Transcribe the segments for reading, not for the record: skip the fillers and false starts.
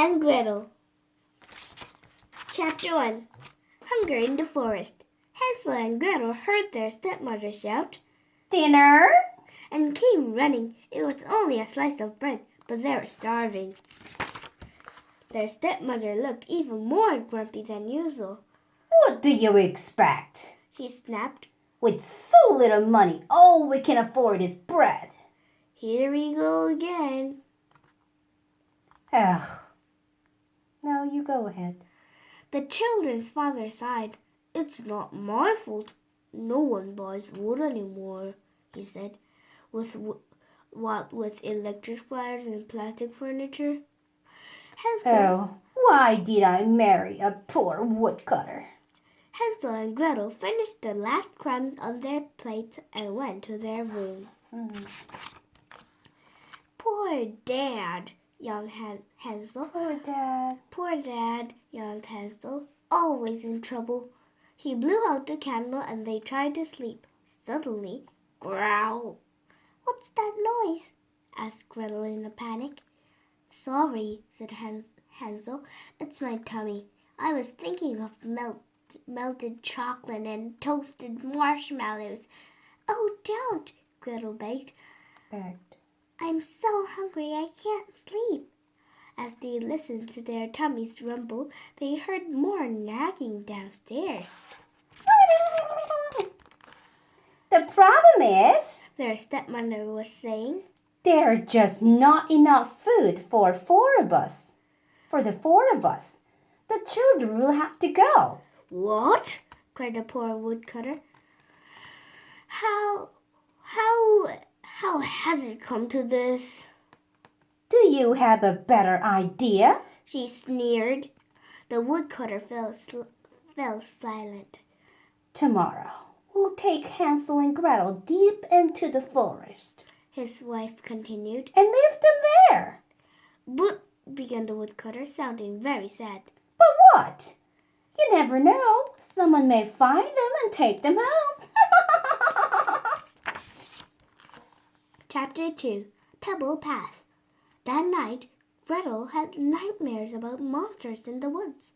and Gretel. Chapter 1. Hunger in the Forest. Hansel and Gretel heard their stepmother shout, "Dinner?" and came running. It was only a slice of bread, but they were starving. Their stepmother looked even more grumpy than usual. "What do you expect?" She snapped. "With so little money, all we can afford is bread." Here we go again. Oh. No, you go ahead. The children's father sighed. It's not my fault. No one buys wood anymore, he said. What with electric wires and plastic furniture? Oh, why did I marry a poor woodcutter? Hansel and Gretel finished the last crumbs on their plates and went to their room. Poor Dad, yawned Hansel. Poor Dad, yawned Hansel. Always in trouble. He blew out the candle and they tried to sleep. Suddenly, growl. What's that noise? Asked Gretel in a panic. Sorry, said Hansel. It's my tummy. I was thinking of melted chocolate and toasted marshmallows. Oh, don't, Gretel begged. I'm so hungry I can't sleep. As they listened to their tummies rumble, they heard more nagging downstairs. The problem is, their stepmother was saying, there's just not enough food for the four of us. The children will have to go. What? Cried the poor woodcutter. How has it come to this? Do you have a better idea? She sneered. The woodcutter fell silent. Tomorrow, we'll take Hansel and Gretel deep into the forest, his wife continued, and leave them there. But, began the woodcutter, sounding very sad. But what? You never know. Someone may find them and take them home. Chapter 2. Pebble Path. That night, Gretel had nightmares about monsters in the woods.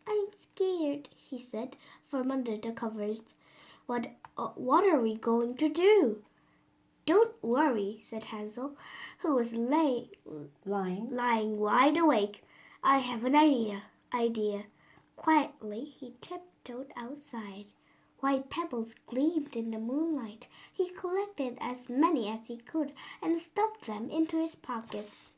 I'm scared, she said, from under the covers. What are we going to do? Don't worry, said Hansel, who was lying wide awake. I have an idea. Quietly, he tiptoed outside. White pebbles gleamed in the moonlight. He collected as many as he could and stuffed them into his pockets.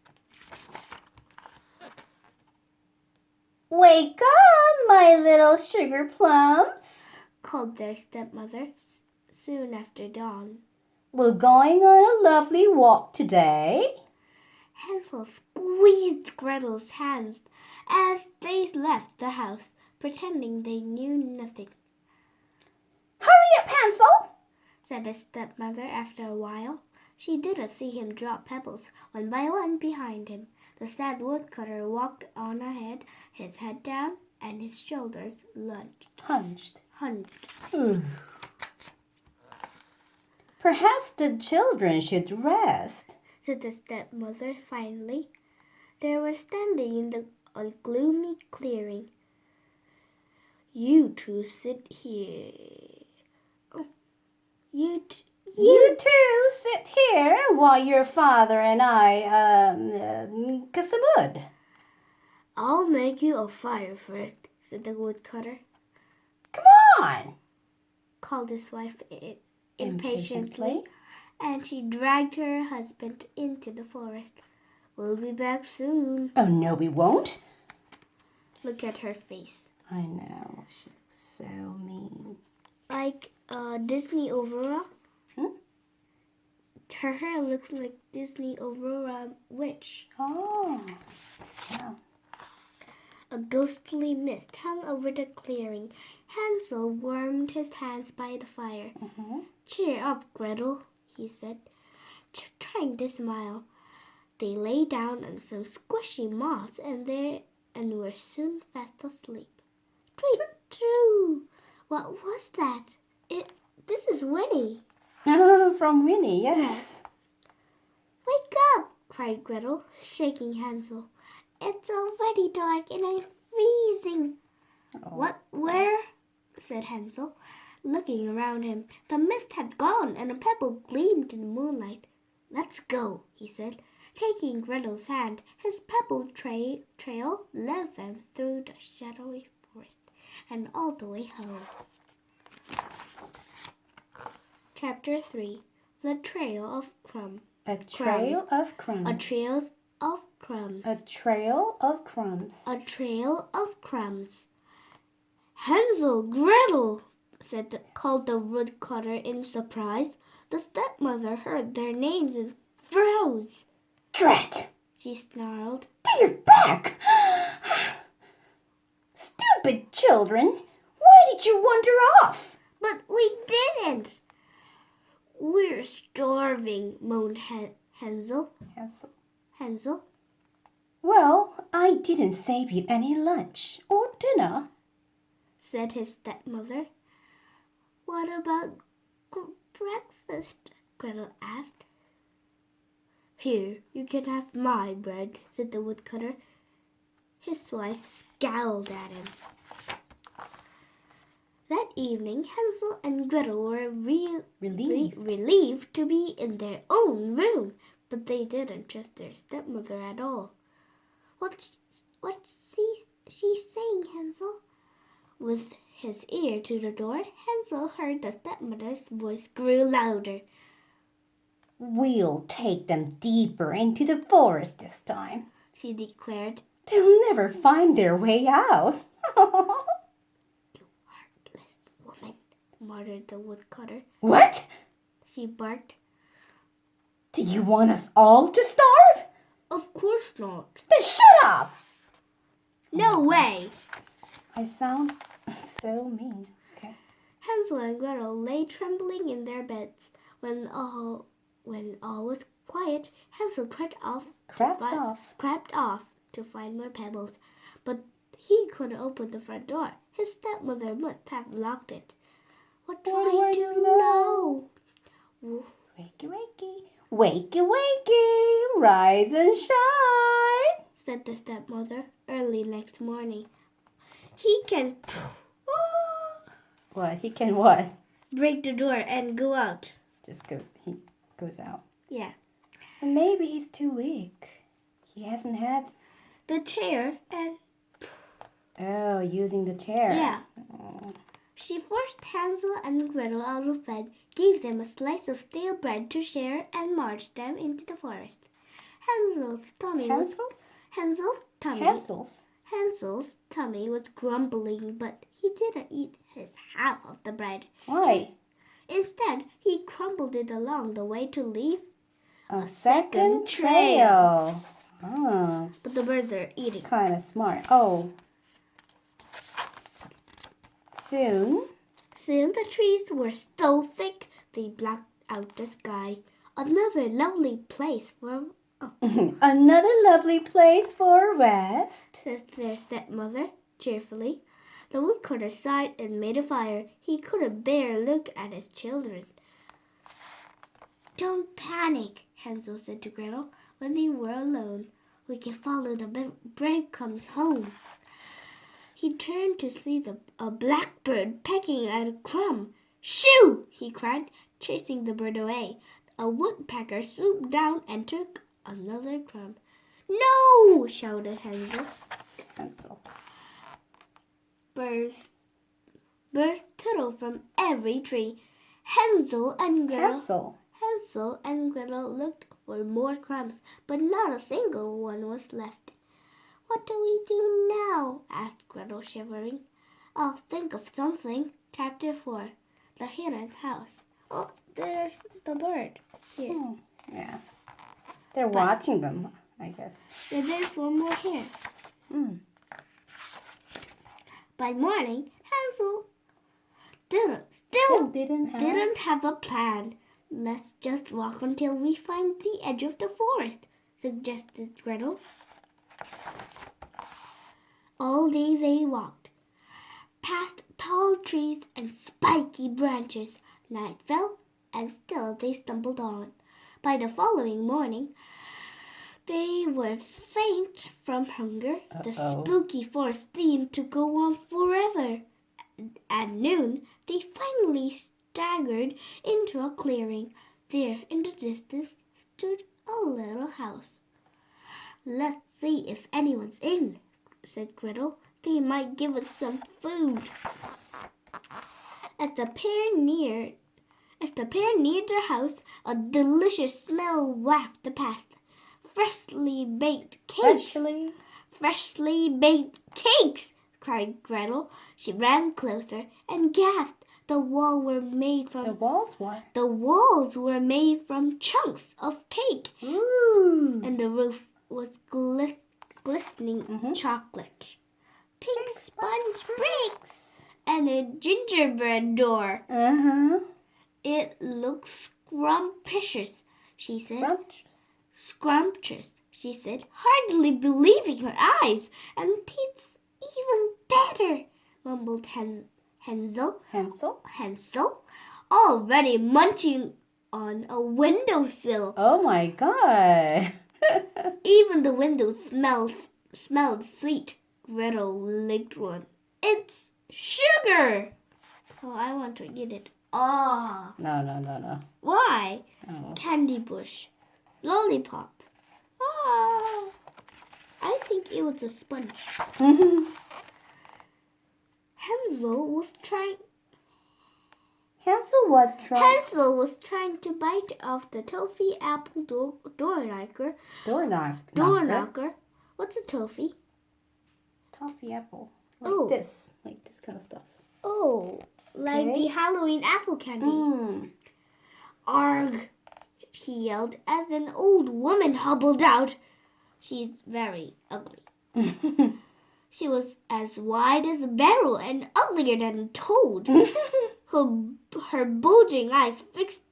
Wake up, my little sugar plums, called their stepmother soon after dawn. We're going on a lovely walk today. Hansel squeezed Gretel's hands as they left the house, pretending they knew nothing. Hurry up, Hansel, said the stepmother after a while. She didn't see him drop pebbles one by one behind him. The sad woodcutter walked on ahead, his head down and his shoulders hunched. Perhaps the children should rest, said the stepmother finally. They were standing in a gloomy clearing. You two sit here. You two sit here while your father and I cut some wood. I'll make you a fire first, said the woodcutter. Come on, called his wife impatiently, and she dragged her husband into the forest. We'll be back soon. Oh, no, we won't. Look at her face. I know, she's so mean. Like a Disney Aurora. Her hair looks like Disney Aurora witch. Oh, yeah. A ghostly mist hung over the clearing. Hansel warmed his hands by the fire. Cheer up, Gretel, he said, trying to smile. They lay down on some squishy moss and were soon fast asleep. True. What was that? This is Winnie. From Winnie, yes. Wake up, cried Gretel, shaking Hansel. It's already dark and I'm freezing. Oh. Where? Said Hansel, looking around him. The mist had gone and a pebble gleamed in the moonlight. Let's go, he said, taking Gretel's hand. His pebble trail led them through the shadowy forest and all the way home. Chapter 3. The Trail of Crumbs. A trail of crumbs. A trail of crumbs. A trail of crumbs. A trail of crumbs. Hansel, Gretel, called the woodcutter in surprise. The stepmother heard their names and froze. Drat! She snarled. To your back! Stupid children! Why did you wander off? But we didn't. We're starving, moaned Hansel. Hansel. Well, I didn't save you any lunch or dinner, said his stepmother. What about breakfast? Gretel asked. Here, you can have my bread, said the woodcutter. His wife scowled at him. That evening, Hansel and Gretel were relieved to be in their own room, but they didn't trust their stepmother at all. What's she saying, Hansel? With his ear to the door, Hansel heard the stepmother's voice grew louder. We'll take them deeper into the forest this time, she declared. They'll never find their way out. Woman, muttered the woodcutter. What? She barked. Do you want us all to starve? Of course not. Then shut up! No way! I sound so mean. Okay. Hansel and Gretel lay trembling in their beds. When all was quiet, Hansel crept off to find more pebbles. But he couldn't open the front door. His stepmother must have locked it. What do I do now? Wakey, wakey, wakey, wakey, rise and shine, said the stepmother early next morning. He can... What? He can what? Break the door and go out. Just because he goes out. Yeah. And maybe he's too weak. He hasn't had... The chair and... Oh, using the chair. Yeah. Oh. She forced Hansel and Gretel out of bed, gave them a slice of stale bread to share, and marched them into the forest. Hansel's tummy was grumbling, but he didn't eat his half of the bread. Why? Instead, he crumbled it along the way to leave a second trail. Oh. But the birds are eating. Kind of smart. Oh. Soon the trees were so thick they blocked out the sky. Another lovely place for rest, said their stepmother cheerfully. The woodcutter sighed and made a fire. He couldn't bear look at his children. Don't panic, Hansel said to Gretel when they were alone. We can follow the breadcrumbs home. He turned to see a blackbird pecking at a crumb. Shoo! He cried, chasing the bird away. A woodpecker swooped down and took another crumb. No! Shouted Hansel. Birds tootled from every tree. Hansel and Gretel looked for more crumbs, but not a single one was left. What do we do now? Asked Gretel, shivering. I'll think of something. Chapter 4. The Hidden House. Oh, there's the bird here. Yeah. They're watching them, I guess. Yeah, there's one more here. By morning, Hansel didn't have a plan. Let's just walk until we find the edge of the forest, suggested Gretel. All day they walked, past tall trees and spiky branches. Night fell, and still they stumbled on. By the following morning, They were faint from hunger. The Uh-oh. spooky forest seemed to go on forever. At noon, they finally staggered into a clearing. There, in the distance, stood a little house. "Let's see if anyone's in," said Gretel. "They might give us some food." As the pair neared the house, a delicious smell wafted past. Freshly baked cakes! Freshly baked cakes! Cried Gretel. She ran closer and gasped. The walls were made from... The walls what? The walls were made from chunks of cake. Ooh. And the roof was glistening chocolate. Pink sponge bricks! And a gingerbread door. "It looks scrumptious," she said. Scrumptious, she said, hardly believing her eyes. "And tastes even better," mumbled Hansel, already munching on a windowsill. Oh my God. Even the window smelled sweet. Gretel licked one. "It's sugar!" "Oh, I want to eat it." "Ah." No. "Why?" Oh. "Candy bush. Lollipop." "Ah." I think it was a sponge. Hansel was trying to bite off the toffee apple door knocker. What's a toffee? Toffee apple. Like this kind of stuff. Oh, like the Halloween apple candy. "Arg!" he yelled as an old woman hobbled out. She's very ugly. She was as wide as a barrel and uglier than a toad. Her bulging eyes fixed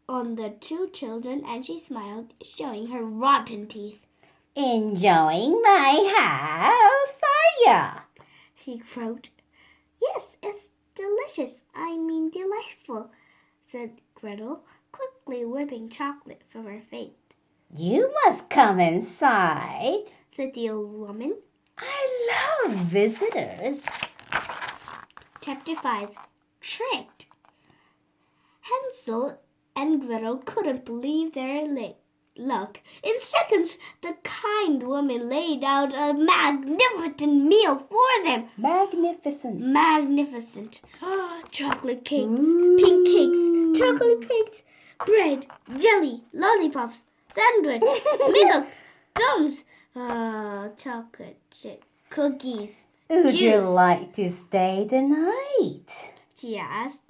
on the two children, and she smiled, showing her rotten teeth. "Enjoying my house, are ya?" she croaked. "Yes, it's delicious. I mean delightful," said Gretel, quickly whipping chocolate from her face. "You must come inside," said the old woman. "I love visitors." Chapter 5. Tricked. Hansel and Gretel couldn't believe their luck. In seconds, the kind woman laid out a magnificent meal for them. Magnificent. Chocolate cakes, pink cakes, chocolate cakes, bread, jelly, lollipops, sandwich, milk, gums, chocolate chip, cookies. "Would juice. you like to stay the night?" she asked.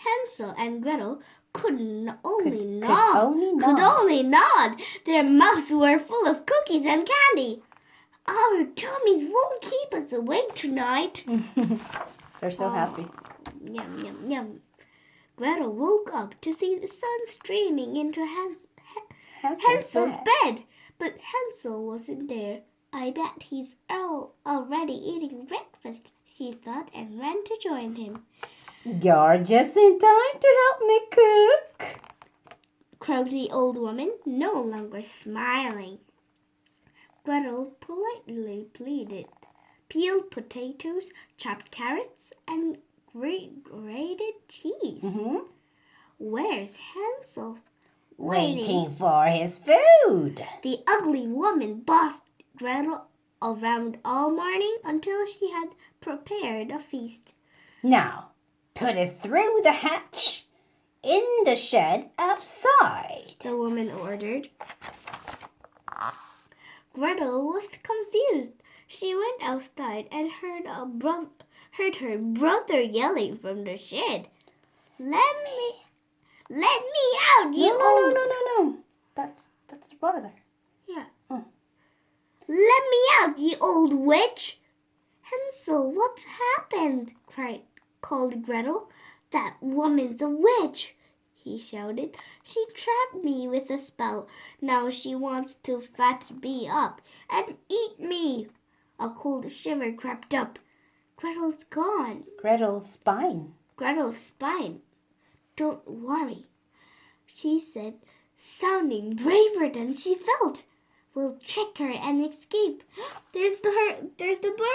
Hansel and Gretel could only nod. Their mouths were full of cookies and candy. "Our tummies won't keep us awake tonight." They're so happy. Yum, yum, yum. Gretel woke up to see the sun streaming into Hansel's bed. But Hansel wasn't there. "I bet he's already eating breakfast," she thought, and ran to join him. "You're just in time to help me cook," croaked the old woman, no longer smiling. Gretel politely pleaded. Peeled potatoes, chopped carrots, and grated cheese. "Where's Hansel?" "Waiting for his food." The ugly woman bossed Gretel around all morning until she had prepared a feast. "Now, put it through the hatch in the shed outside," the woman ordered. Gretel was confused. She went outside and heard her brother yelling from the shed. Let me out, you old..." No. That's the brother. Yeah. "Let me out, you old witch!" "Hansel, what's happened?" called Gretel. "That woman's a witch," he shouted. "She trapped me with a spell. Now she wants to fatten me up and eat me." A cold shiver crept up. Gretel's gone. Gretel's spine. "Don't worry," she said, sounding braver than she felt. We'll trick her and escape. There's the bird.